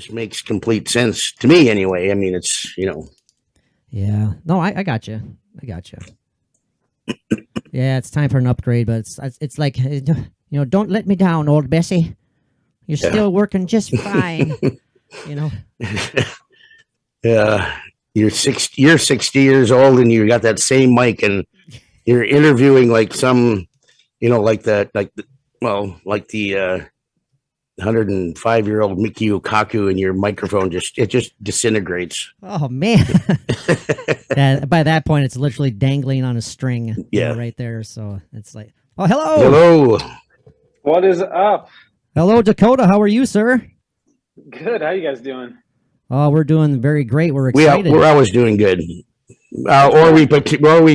just makes complete sense to me anyway. I mean, it's, Yeah. No, I got you. Yeah, it's time for an upgrade, but it's like, don't let me down, old Bessie. You're still working just fine. Yeah. You're 60 years old and you got that same mic and you're interviewing like some, like the 105-year-old Mickey Okaku, and your microphone just disintegrates. Oh man. Yeah, by that point it's literally dangling on a string. Right there. So it's like, oh, hello. What is up? Hello, Dakota. How are you, sir? Good. How you guys doing? Oh, we're doing very great. We're excited. We're always doing good. Or we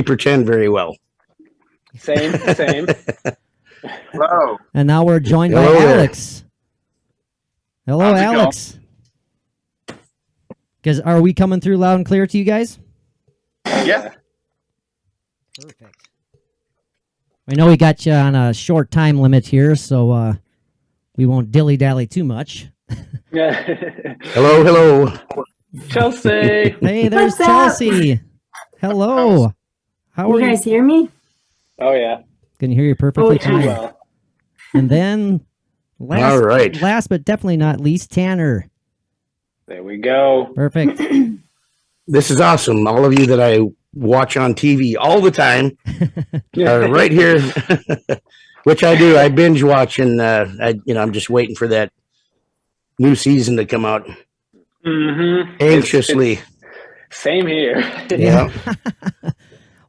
pretend very well. Same. Hello. And now we're joined by Alex. Hello, Alex. Because are we coming through loud and clear to you guys? Yeah. Perfect. I know we got you on a short time limit here, so we won't dilly-dally too much. Hello. Chelsea. Hey, there's Chelsea. Hello. How are you? You guys hear me? Oh, yeah. Can you hear you perfectly fine? Well. And then, last but definitely not least, Tanner. There we go. Perfect. This is awesome. All of you that I watch on TV all the time are right here, which I do. I binge watch, and I'm just waiting for that new season to come out. Mm-hmm. Anxiously. Same here. Yeah.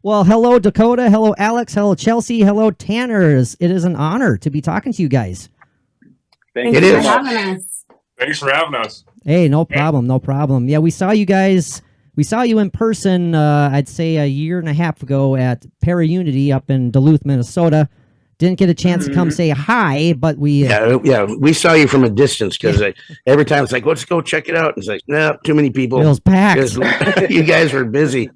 Well, hello, Dakota. Hello, Alex. Hello, Chelsea. Hello, Tanner. It is an honor to be talking to you guys. Thank you for having us. Thanks for having us. Hey, no problem. Yeah, we saw you guys. We saw you in person, I'd say a year and a half ago at Paraunity up in Duluth, Minnesota. Didn't get a chance to come say hi, but we... we saw you from a distance because every time it's like, let's go check it out. It's like, no, too many people. It was packed. You guys were busy.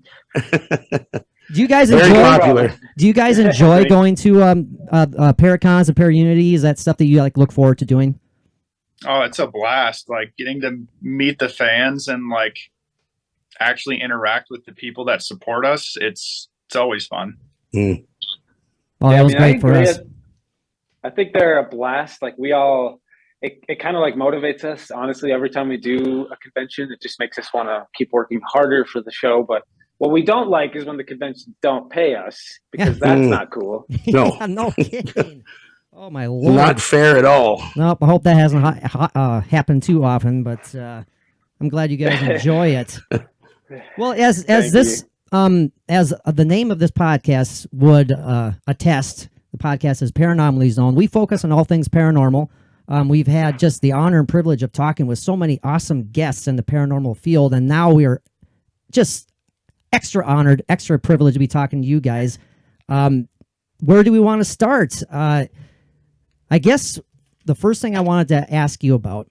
Do you guys Very popular. Do you guys enjoy going to Paracons and Paraunity? Is that stuff that you look forward to doing? Oh, it's a blast! Like getting to meet the fans and actually interact with the people that support us. It's always fun. Mm. Oh, that was great for us. I think they're a blast. We all, it kind of motivates us. Honestly, every time we do a convention, it just makes us want to keep working harder for the show. But what we don't like is when the conventions don't pay us, because that's not cool. No. No kidding. Oh my Lord. Not fair at all. Nope. I hope that hasn't happened too often, but I'm glad you guys enjoy it. Well, as the name of this podcast would attest, the podcast is Paranormally Zone. We focus on all things paranormal. We've had just the honor and privilege of talking with so many awesome guests in the paranormal field, and now we are just extra honored, extra privileged to be talking to you guys. Where do we want to start? I guess the first thing I wanted to ask you about,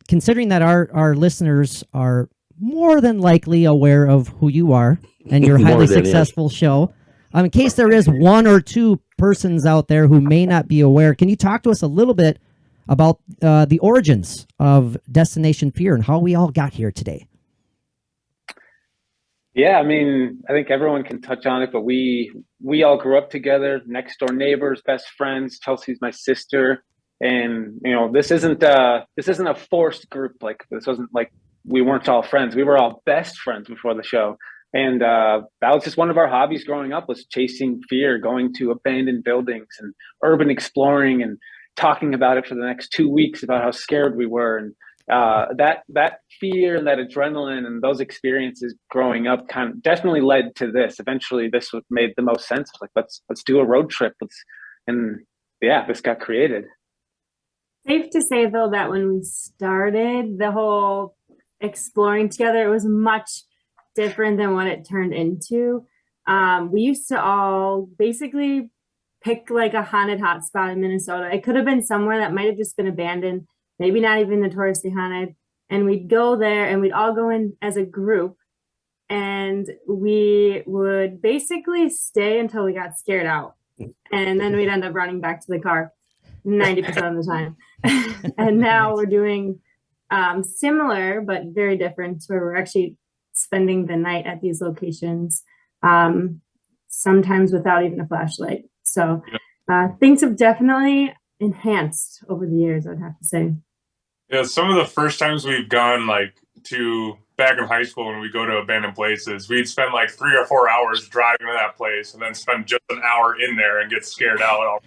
considering that our listeners are more than likely aware of who you are and your highly successful show, in case there is one or two persons out there who may not be aware, can you talk to us a little bit about the origins of Destination Fear and how we all got here today? Yeah, I mean, I think everyone can touch on it, but we all grew up together, next door neighbors, best friends. Chelsea's my sister, and this isn't a forced group. This wasn't we weren't all friends. We were all best friends before the show, and that was just one of our hobbies growing up, was chasing fear, going to abandoned buildings and urban exploring, and talking about it for the next 2 weeks about how scared we were. And that fear and that adrenaline and those experiences growing up definitely led to this. Eventually this made the most sense. Let's do a road trip. This got created. Safe to say though that when we started the whole exploring together, it was much different than what it turned into. We used to all basically pick a haunted hotspot in Minnesota. It could have been somewhere that might have just been abandoned, maybe not even notoriously haunted. And we'd go there and we'd all go in as a group, and we would basically stay until we got scared out. And then we'd end up running back to the car 90% of the time. And now we're doing Similar, but very different, where we're actually spending the night at these locations, sometimes without even a flashlight. So things have definitely enhanced over the years, I'd have to say. Yeah, some of the first times we've gone like to back in high school when we go to abandoned places, we'd spend like 3 or 4 hours driving to that place and then spend just an hour in there and get scared out.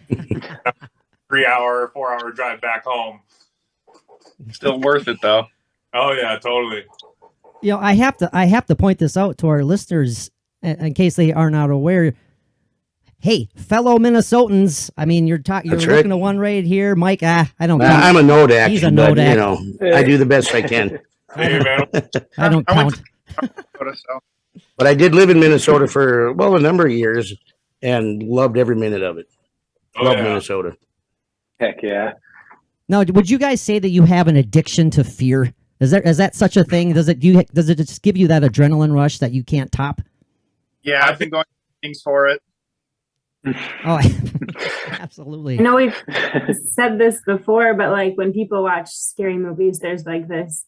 3 hour, 4 hour drive back home. Still worth it though. Oh yeah, totally. You know, I have to point this out to our listeners in case they are not aware. Hey, fellow Minnesotans, I mean, you're That's looking right. at one right here, Mike. I don't count. I'm a Nodak. He's a but, Nodak. you know, I do the best I can. Hey man, I don't I went count. So, But I did live in Minnesota for, well, a number of years and loved every minute of it. oh, Love yeah. Minnesota. Heck yeah. Now, would you guys say that you have an addiction to fear? Is that such a thing? Does it just give you that adrenaline rush that you can't top? yeah, I've been going to things for it. Oh, absolutely. I know we've said this before, but like when people watch scary movies, there's like this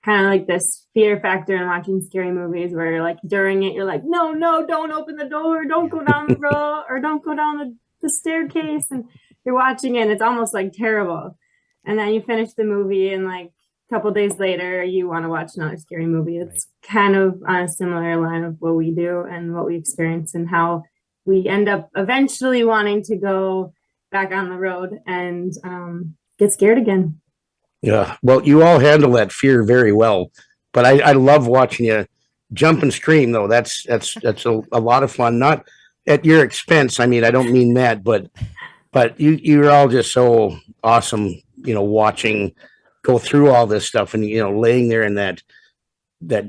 kind of like this fear factor in watching scary movies where like during it, you're like, no, don't open the door, don't go down the road, or don't go down the staircase. And you're watching it and it's almost like terrible. And then you finish the movie and like a couple days later, you want to watch another scary movie. It's kind of on a similar line of what we do and what we experience and how we end up eventually wanting to go back on the road and get scared again. Yeah. Well, you all handle that fear very well, but I love watching you jump and scream though. That's a lot of fun, not at your expense. I mean, I don't mean that, but you're all just so awesome, you know, watching go through all this stuff and, you know, laying there in that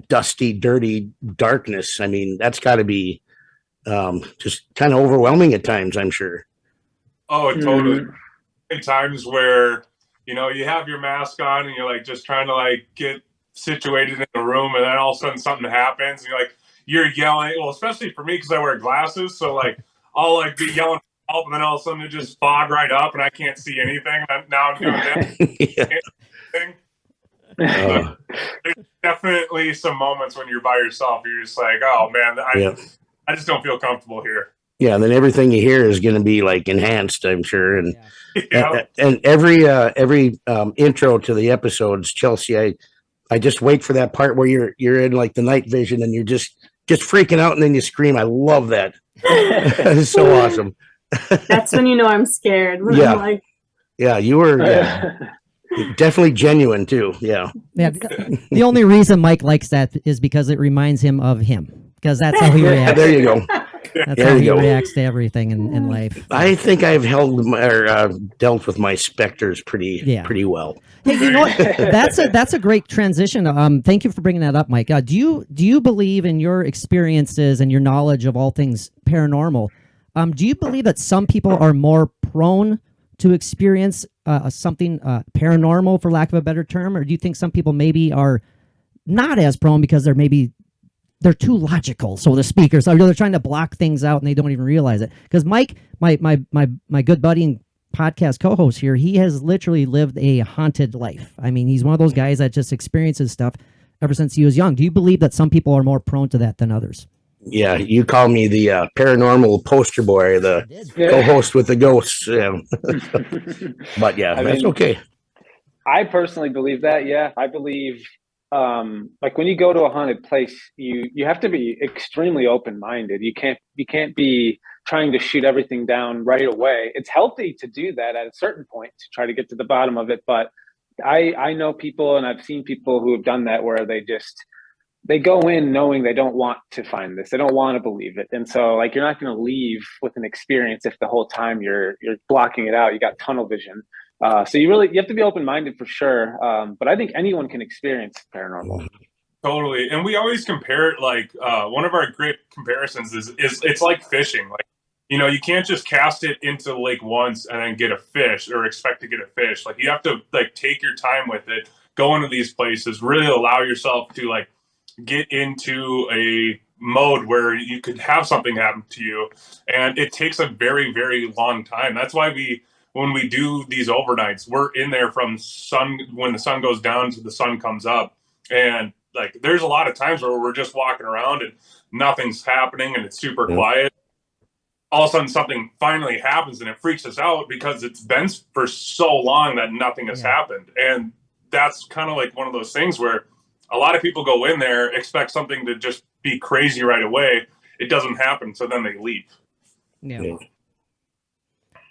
dusty, dirty darkness. I mean, that's gotta be just kind of overwhelming at times, I'm sure. Oh, totally. Times where, you know, you have your mask on and you're like just trying to like get situated in the room, and then all of a sudden something happens and you're yelling. Well, especially for me because I wear glasses, so like I'll like be yelling for help, and then all of a sudden it just fog right up and I can't see anything. Now I'm doing that. Yeah. There's definitely some moments when you're by yourself. You're just like, oh man, I just don't feel comfortable here. Yeah, and then everything you hear is going to be like enhanced, I'm sure. And Yeah. and every intro to the episodes, Chelsea, I just wait for that part where you're in like the night vision and you're just freaking out and then you scream. I love that. It's so awesome. That's when you know I'm scared. When Yeah. I'm like, Yeah, you were definitely genuine too. Yeah. Yeah. The only reason Mike likes that is because it reminds him of him. Because that's how he reacts. There you go. That's There how you he go. reacts to everything in life. I think I've dealt with my specters pretty well. Hey, you know what? That's a great transition. Thank you for bringing that up, Mike. Do you believe in your experiences and your knowledge of all things paranormal? Do you believe that some people are more prone to experience something paranormal, for lack of a better term, or do you think some people maybe are not as prone because they're too logical, so to speak, or so they're trying to block things out and they don't even realize it? Because Mike, my good buddy and podcast co-host here, he has literally lived a haunted life. I mean, he's one of those guys that just experiences stuff ever since he was young. Do you believe that some people are more prone to that than others? Yeah, you call me the paranormal poster boy, the co-host with the ghosts. Yeah. But yeah, that's okay. I personally believe that. Yeah, I believe like when you go to a haunted place, you have to be extremely open-minded. You can't be trying to shoot everything down right away. It's healthy to do that at a certain point to try to get to the bottom of it. But I know people and I've seen people who have done that where they go in knowing they don't want to find this. They don't want to believe it. And so like, you're not going to leave with an experience if the whole time you're blocking it out. You got tunnel vision. So you have to be open-minded for sure. But I think anyone can experience paranormal. Totally. And we always compare it like one of our great comparisons is it's like fishing. Like, you know, you can't just cast it into the lake once and then get a fish or expect to get a fish. Like, you have to like take your time with it, go into these places, really allow yourself to like get into a mode where you could have something happen to you. And it takes a very, very long time. That's why we when we do these overnights, we're in there from when the sun goes down to the sun comes up. And like, there's a lot of times where we're just walking around and nothing's happening and it's super quiet. All of a sudden something finally happens and it freaks us out because it's been for so long that nothing has happened. And that's kind of like one of those things where a lot of people go in there, expect something to just be crazy right away. It doesn't happen. So then they leave. Yeah.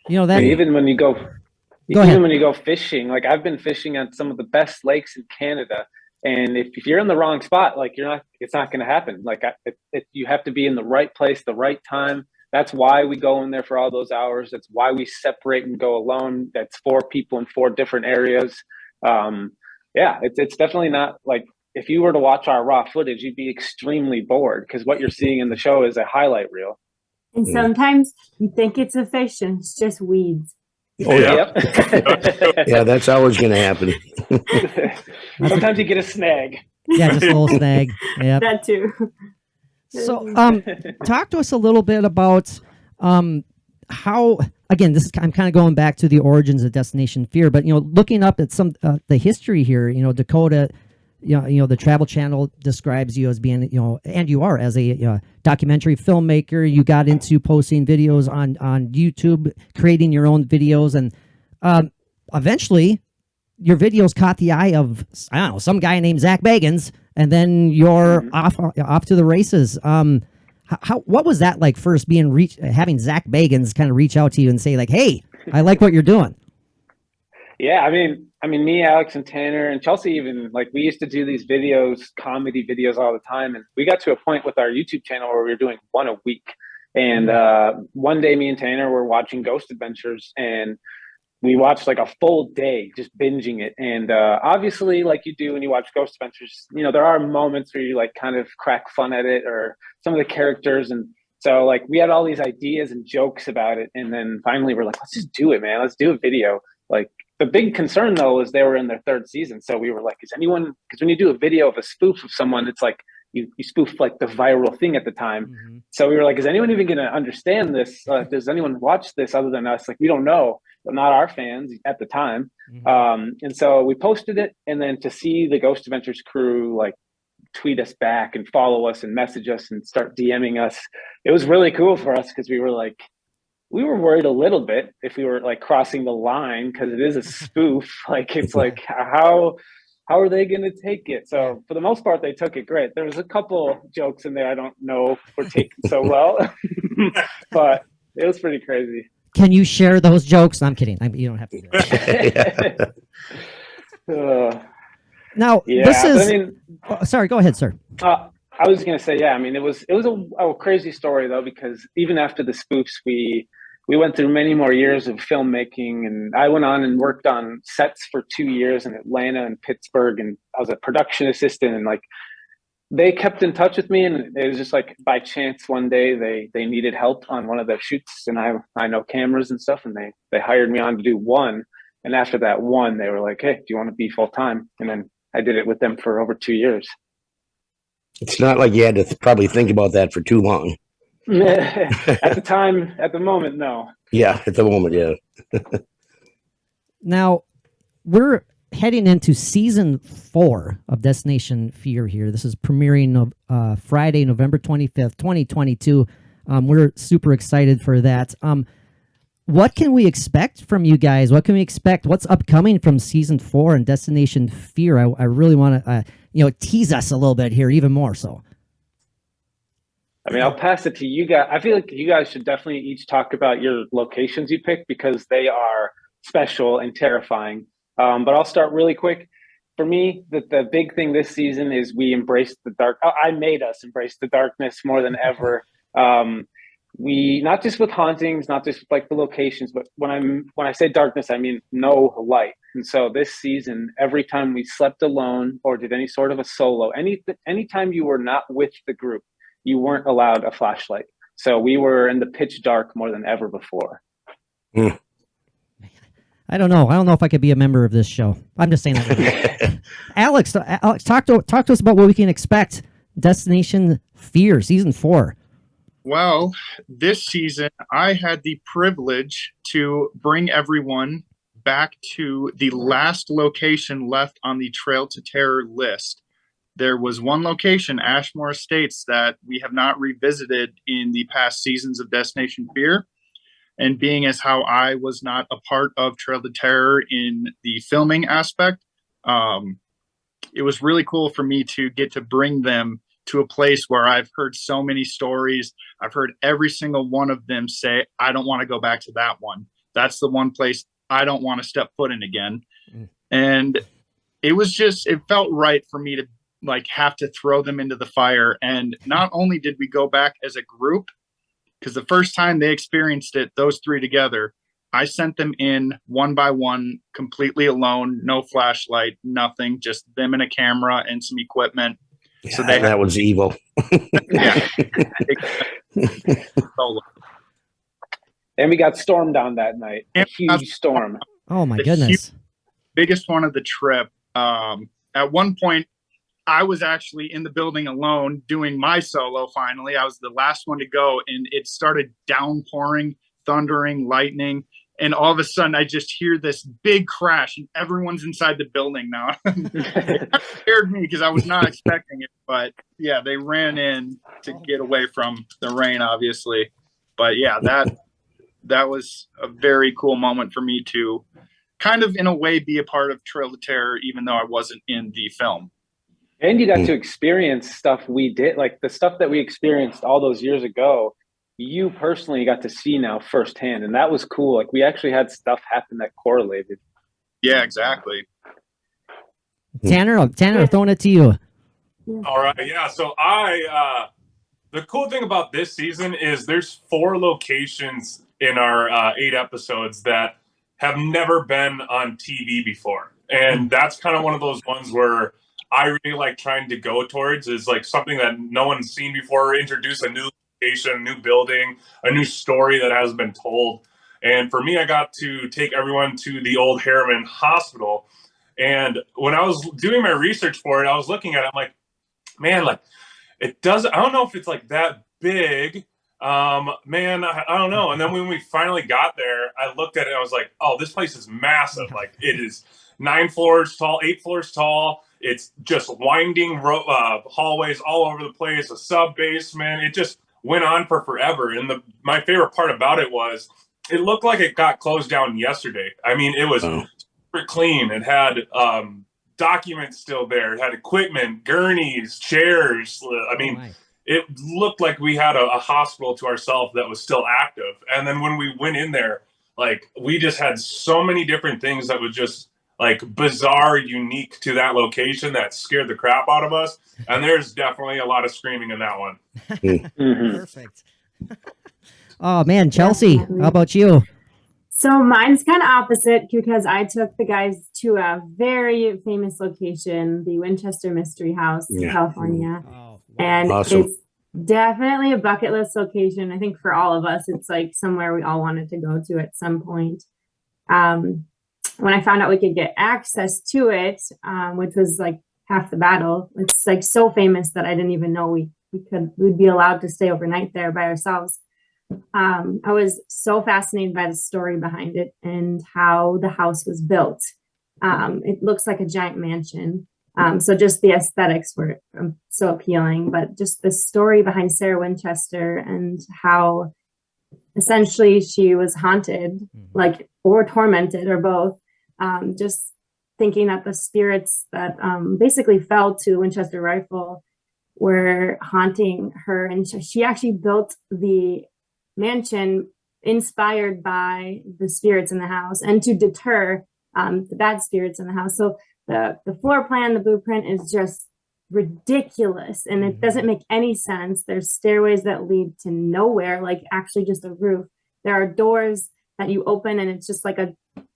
You know, that even when you go ahead. when you go fishing, like I've been fishing on some of the best lakes in Canada. And if you're in the wrong spot, like it's not going to happen. Like you have to be in the right place, the right time. That's why we go in there for all those hours. That's why we separate and go alone. That's 4 people in 4 different areas. It's definitely not like, if you were to watch our raw footage, you'd be extremely bored because what you're seeing in the show is a highlight reel. And sometimes you think it's a fish and it's just weeds. Oh, yeah. Yep. Yeah, that's always going to happen. Sometimes you get a snag. Yeah, just a little snag. Yeah. That too. So, talk to us a little bit about how, again, I'm kind of going back to the origins of Destination Fear, but, looking up at some the history here, Dakota, the Travel Channel describes you as being, and you are as a documentary filmmaker. You got into posting videos on YouTube, creating your own videos, and eventually your videos caught the eye of, I don't know, some guy named Zach Bagans, and then you're off to the races. What was that like first having Zach Bagans kind of reach out to you and say like, hey, I like what you're doing? Yeah, I mean, me, Alex, and Tanner, and Chelsea even, like, we used to do these videos, comedy videos all the time. And we got to a point with our YouTube channel where we were doing 1 a week. And one day, me and Tanner were watching Ghost Adventures, and we watched like a full day just binging it. And obviously, like you do when you watch Ghost Adventures, there are moments where you like kind of crack fun at it or some of the characters. And so like we had all these ideas and jokes about it. And then finally we're like, let's just do it, man. Let's do a video. Like, the big concern though is they were in their 3rd season. So we were like, because when you do a video of a spoof of someone, it's like you spoof like the viral thing at the time. Mm-hmm. So we were like, is anyone even going to understand this? Does anyone watch this other than us? Like, we don't know, but not our fans at the time. Mm-hmm. And so we posted it, and then to see the Ghost Adventures crew like tweet us back and follow us and message us and start DMing us, it was really cool for us because we were worried a little bit if we were like crossing the line because it is a spoof. Like, it's like, how are they going to take it? So for the most part, they took it great. There was a couple jokes in there I don't know were taken so well, but it was pretty crazy. Can you share those jokes? I'm kidding. You don't have to do that. Now, this is... sorry, go ahead, sir. I was going to say, it was a crazy story, though, because even after the spoofs, we went through many more years of filmmaking, and I went on and worked on sets for 2 years in Atlanta and Pittsburgh, and I was a production assistant, and like they kept in touch with me, and it was just like by chance one day they needed help on one of their shoots, and I know cameras and stuff, and they hired me on to do one, and after that one, they were like, hey, do you want to be full time? And then I did it with them for over 2 years. It's not like you had to probably think about that for too long. At the moment, no. Yeah, at the moment, yeah. Now, we're heading into season 4 of Destination Fear here. This is premiering Friday, November 25th, 2022. We're super excited for that. What can we expect from you guys? What can we expect? What's upcoming from season 4 and Destination Fear? I really want to, tease us a little bit here, even more so. I mean, I'll pass it to you guys. I feel like you guys should definitely each talk about your locations you picked because they are special and terrifying. But I'll start really quick. For me, the big thing this season is we embraced the dark. I made us embrace the darkness more than ever. We, not just with hauntings, not just like the locations, but when I say darkness, I mean no light. And so this season, every time we slept alone or did any sort of a solo, anytime you were not with the group, you weren't allowed a flashlight. So we were in the pitch dark more than ever before. Mm. I don't know. I don't know if I could be a member of this show. I'm just saying that. Alex, talk to us about what we can expect. Destination Fear, season 4. Well, this season I had the privilege to bring everyone back to the last location left on the Trail to Terror list. There was one location, Ashmore Estates, that we have not revisited in the past seasons of Destination Fear. And being as how I was not a part of Trail to Terror in the filming aspect, it was really cool for me to get to bring them to a place where I've heard so many stories. I've heard every single one of them say, I don't want to go back to that one. That's the one place I don't want to step foot in again. And it felt right for me to like have to throw them into the fire. And not only did we go back as a group, because the first time they experienced it, those three together, I sent them in one by one, completely alone, no flashlight, nothing, just them and a camera and some equipment. Yeah, So that was evil. Yeah. And we got stormed on that night. A huge storm. Oh my The goodness. biggest one of the trip. At one point, I was actually in the building alone doing my solo finally. I was the last one to go, and it started downpouring, thundering, lightning. And all of a sudden, I just hear this big crash, and everyone's inside the building now. It scared me because I was not expecting it. But yeah, they ran in to get away from the rain, obviously. But yeah, that was a very cool moment for me to kind of, in a way, be a part of Trail to Terror, even though I wasn't in the film. And you got to experience stuff we did, like the stuff that we experienced all those years ago. You personally got to see now firsthand, and that was cool. Like we actually had stuff happen that correlated. Yeah, exactly. Tanner, throwing it to you. All right, yeah. So the cool thing about this season is there's 4 locations in our 8 episodes that have never been on TV before, and that's kind of one of those ones where I really like trying to go towards is like something that no one's seen before, introduce a new location, a new building, a new story that hasn't been told. And for me, I got to take everyone to the old Harriman Hospital. And when I was doing my research for it, I was looking at it, I'm like, man, like it does. I don't know if it's like that big. Man, I don't know. And then when we finally got there, I looked at it and I was like, oh, this place is massive. Like it is 9 floors tall, 8 floors tall. It's just winding hallways all over the place, a sub basement. It just went on for forever. And my favorite part about it was it looked like it got closed down yesterday. I mean, it was super clean. It had documents still there. It had equipment, gurneys, chairs. I mean, it looked like we had a hospital to ourselves that was still active. And then when we went in there, like we just had so many different things that was just like bizarre, unique to that location that scared the crap out of us. And there's definitely a lot of screaming in that one. Perfect. Oh man, Chelsea, how about you? So mine's kind of opposite because I took the guys to a very famous location, the Winchester Mystery House in California. And it's definitely a bucket list location. I think for all of us, it's like somewhere we all wanted to go to at some point. When I found out we could get access to it, which was like half the battle, it's like so famous that I didn't even know we'd be allowed to stay overnight there by ourselves. I was so fascinated by the story behind it and how the house was built. It looks like a giant mansion. So just the aesthetics were so appealing, but just the story behind Sarah Winchester and how essentially she was haunted, like, or tormented or both. Just thinking that the spirits that basically fell to the Winchester rifle were haunting her. And she actually built the mansion inspired by the spirits in the house and to deter the bad spirits in the house. So the floor plan, the blueprint is just ridiculous and it doesn't make any sense. There's stairways that lead to nowhere, like actually just a roof. There are doors that you open and it's just like a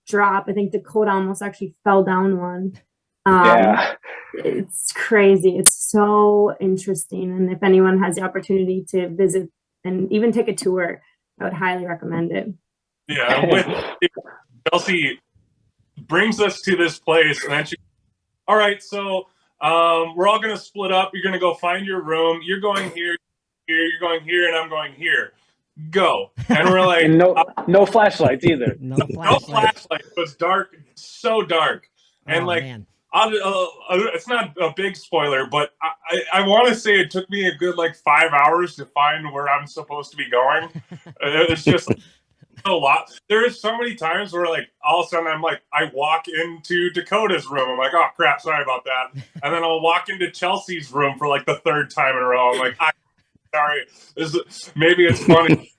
drop. I think Dakota almost actually fell down one. It's crazy. It's so interesting. And if anyone has the opportunity to visit and even take a tour, I would highly recommend it. Yeah. Chelsea brings us to this place and then all right, so we're all going to split up. You're going to go find your room. You're going here, you're you're going here and I'm going here. Go. And we're like, And no flashlights either. No no flashlight. flashlight. It was dark, so dark. And Oh, like, man. it's not a big spoiler, but I want to say it took me a good like 5 hours to find where I'm supposed to be going. It's just a lot. There's so many times where like all of a sudden I'm like, I walk into Dakota's room. I'm like, oh crap, sorry about that. And then I'll walk into Chelsea's room for like the third time in a row. I'm like, sorry. Maybe it's funny.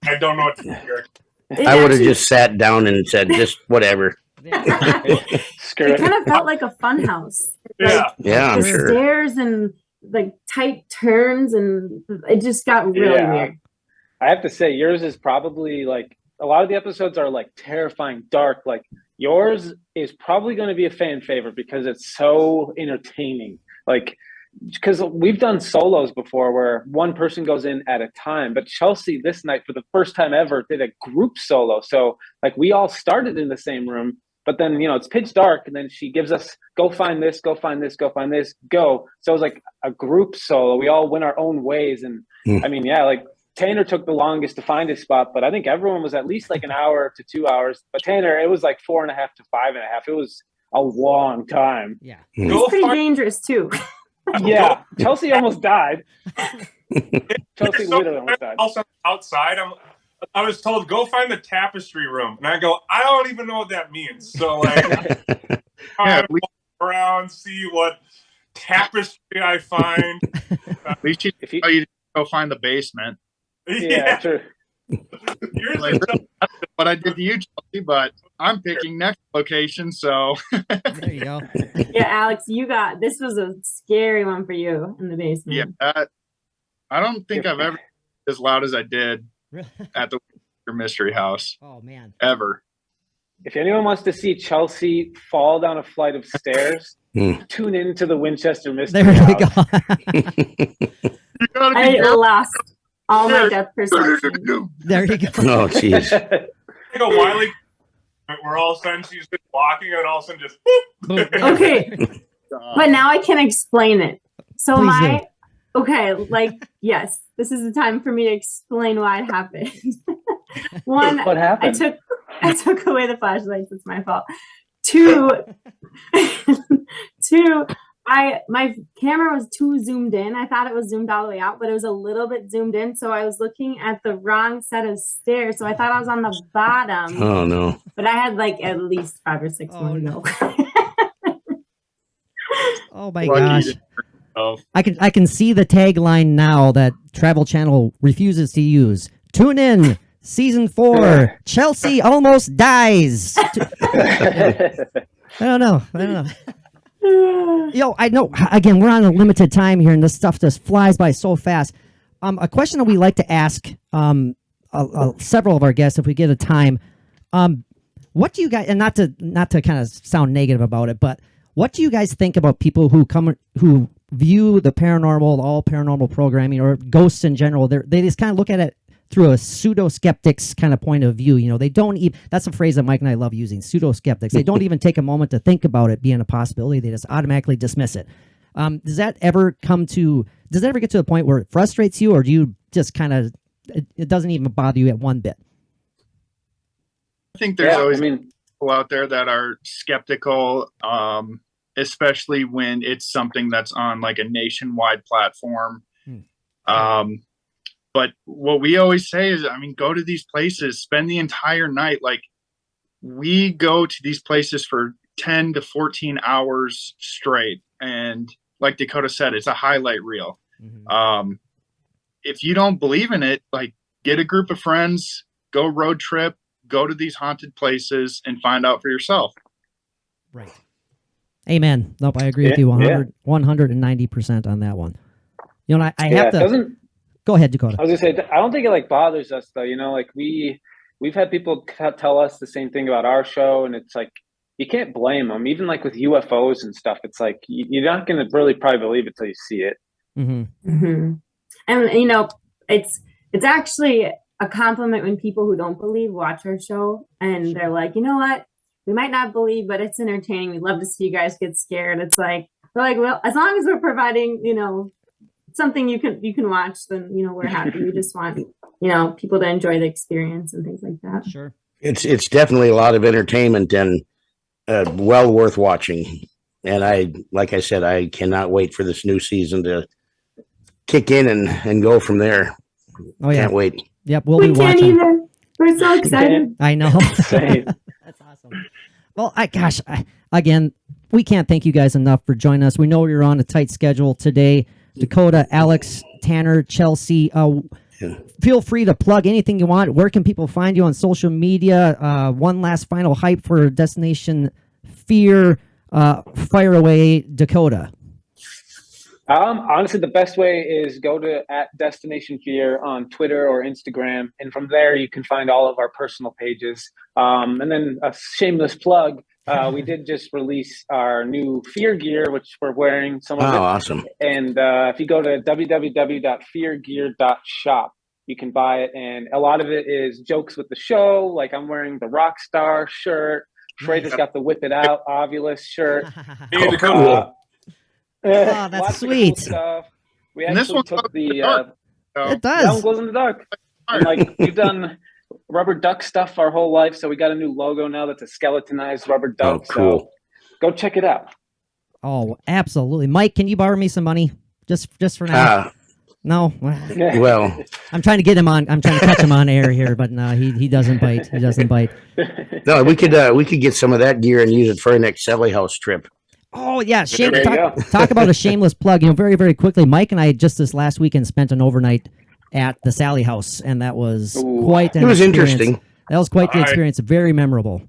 I don't know what to do here. I would have just sat down and said, just whatever. Screw It kind it. of felt like a fun house. Yeah. Yeah, I'm The sure. stairs and like tight turns, and it just got really Yeah. weird. I have to say, yours is probably like a lot of the episodes are like terrifying, dark. Like yours is probably going to be a fan favorite because it's so entertaining. Like, because we've done solos before where one person goes in at a time, but Chelsea this night for the first time ever did a group solo. So like we all started in the same room, but then it's pitch dark, and then she gives us go find this, go find this, go find this, go. So it was like a group solo. We all went our own ways, and I mean, yeah, like Tanner took the longest to find his spot, but I think everyone was at least like an hour to 2 hours. But Tanner, it was like 4.5 to 5.5. It was a long time. Yeah. It's pretty dangerous too. Yeah, Chelsea almost died. Chelsea So literally almost died. Also outside, I was told go find the tapestry room, and I go, I don't even know what that means. So like, I walk around, see what tapestry I find. At least you If you, tell you to go find the basement. yeah, true. Yours Like, is that's what I did to you, Chelsea, but I'm picking next location, so There you go. Yeah, Alex, this was a scary one for you in the basement. yeah. I don't think I've ever as loud as I did at the mystery house Oh, man. ever. If anyone wants to see Chelsea fall down a flight of stairs, tune into the Winchester Mystery There you House. go. You gotta be I careful. lost all my depth perception. There you go. Oh, jeez. like a Wiley where all of a sudden she's just walking, and all of a sudden just Boom. Okay, but now I can explain it. So Please yes, this is the time for me to explain why it happened. One, What happened? I took away the flashlights. It's my fault. Two, my camera was too zoomed in. I thought it was zoomed all the way out, but it was a little bit zoomed in. So I was looking at the wrong set of stairs. So I thought I was on the bottom, Oh, no. but I had like at least 5 or 6 Oh, more to no. go. Oh, my Lucky gosh. you didn't yourself. I can see the tagline now that Travel Channel refuses to use. Tune in, season 4. Chelsea almost dies. I don't know. Yo, I know. Again, we're on a limited time here, and this stuff just flies by so fast. A question that we like to ask several of our guests, if we get a time, what do you guys? And not to kind of sound negative about it, but what do you guys think about people who view the paranormal, all paranormal programming, or ghosts in general? They just kind of look at it through a pseudo-skeptics kind of point of view. They don't even, that's a phrase that Mike and I love using, pseudo-skeptics. They don't even take a moment to think about it being a possibility. They just automatically dismiss it. Does that ever get to a point where it frustrates you, or do you just kind of, it doesn't even bother you at one bit? I think there's always I mean, people out there that are skeptical, especially when it's something that's on like a nationwide platform. But what we always say is, go to these places, spend the entire night. Like, we go to these places for 10 to 14 hours straight. And like Dakota said, it's a highlight reel. Mm-hmm. If you don't believe in it, like, get a group of friends, go road trip, go to these haunted places and find out for yourself. Right. Amen. Nope, I agree with you 190% on that one. I have to... Go ahead, Dakota. I was gonna say, I don't think it like bothers us though. Like we've had people tell us the same thing about our show, and it's like you can't blame them. Even like with UFOs and stuff, it's like you're not gonna really probably believe it till you see it. Mm-hmm. Mm-hmm. And it's actually a compliment when people who don't believe watch our show and they're like, you know what, we might not believe, but it's entertaining. We'd love to see you guys get scared. It's like we're like, well, as long as we're providing, something you can watch, then we're happy. We just want people to enjoy the experience and things like that. Sure. It's definitely a lot of entertainment and well worth watching. And like I said, I cannot wait for this new season to kick in and go from there. Oh yeah. Can't wait. Yep, we'll We be can't watching. either. We're so excited. I know. Same. That's awesome. Well, again, we can't thank you guys enough for joining us. We know you're on a tight schedule today. Dakota, Alex, Tanner, Chelsea, feel free to plug anything you want. Where can people find you on social media? One last final hype for Destination Fear. Fire away, Dakota. Honestly, the best way is go to @Destination Fear on Twitter or Instagram, and from there you can find all of our personal pages. And then a shameless plug: we did just release our new Fear gear, which we're wearing some of it. Awesome! And if you go to www.feargear.shop, you can buy it, and a lot of it is jokes with the show. Like I'm wearing the Rockstar shirt. Freighter's got the Whip It Out Ovilus shirt. Oh, cool. Oh, that's Lots of sweet. cool stuff. We And this actually one took goes in the the dark. It that does. one glows in the dark. And like we've done rubber duck stuff our whole life, so we got a new logo now that's a skeletonized rubber duck. Oh, cool. So go check it out. Oh, absolutely. Mike, can you borrow me some money? Just for now. No. Well, I'm trying to get him on. I'm trying to catch him on air here, but no, he doesn't bite. He doesn't bite. no, we could get some of that gear and use it for our next Sally House trip. Oh yeah, There you go. talk about a shameless plug. Very very quickly, Mike and I just this last weekend spent an overnight at the Sally House, and that was quite an It was experience. Interesting. That was quite the experience. Very memorable.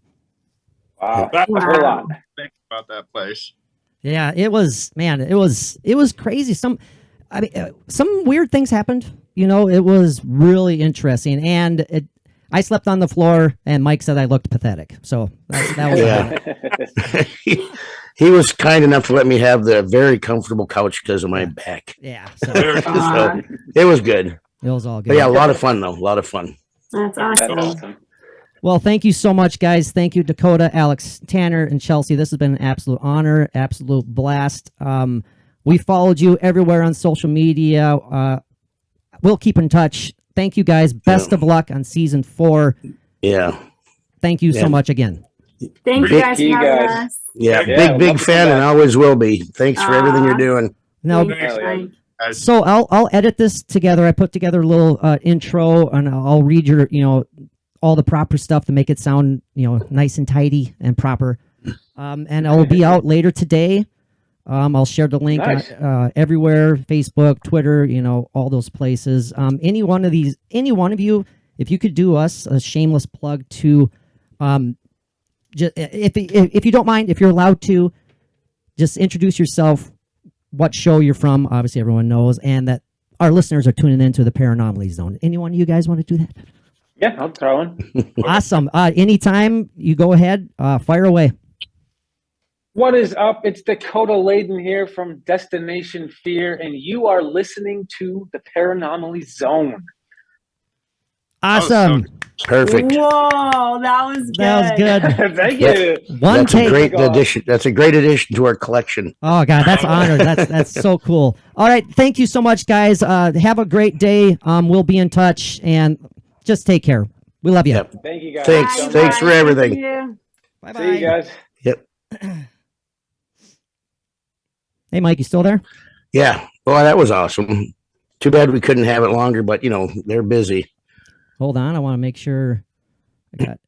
Wow, That- that's a lot. Think about that place. Yeah, it was. Man, it was crazy. Some weird things happened. It was really interesting, and I slept on the floor, and Mike said I looked pathetic. So that was Yeah. He was kind enough to let me have the very comfortable couch because of my back. yeah. So So it was good. it was all good. But yeah, a lot of fun though. A lot of fun. That's That's awesome. awesome. Well, thank you so much, guys. Thank you, Dakota, Alex, Tanner, and Chelsea. This has been an absolute honor, absolute blast. We followed you everywhere on social media. We'll keep in touch. Thank you, guys. Best of luck on season 4. Yeah. Thank you so Yeah. much again. Thank you Big guys for you having guys. us. Yeah. Yeah, big love to fan come and back. always will be. Thanks for everything you're Aw. doing. Now, Thanks, Hell yeah. Mike. Guys, so I'll edit this together. I put together a little intro, and I'll read your all the proper stuff to make it sound nice and tidy and proper. And it will be out later today. I'll share the link Nice. everywhere: Facebook, Twitter, all those places. Any one of you, if you could do us a shameless plug to, just if you don't mind, if you're allowed to, just introduce yourself, what show you're from. Obviously, everyone knows, and that our listeners are tuning into the Paranormal Zone. Anyone of you guys want to do that? Yeah, I'll throw in. Awesome. Anytime you go ahead, fire away. What is up? It's Dakota Layden here from Destination Fear, and you are listening to the Paranormal Zone. Awesome. Perfect. Whoa, that was good. That was good. Thank you. One That's a take. great God. addition. That's a great addition to our collection. Oh God, that's honor. That's so cool. All right, thank you so much, guys. Have a great day. We'll be in touch, and just take care. We love you. Yep. Thank you guys. Thanks. Bye, Thanks for bye. everything. Thank you. Bye See you guys. Yep. Hey, Mike, you still there? Yeah. Boy, that was awesome. Too bad we couldn't have it longer, but they're busy. Hold on, I want to make sure I got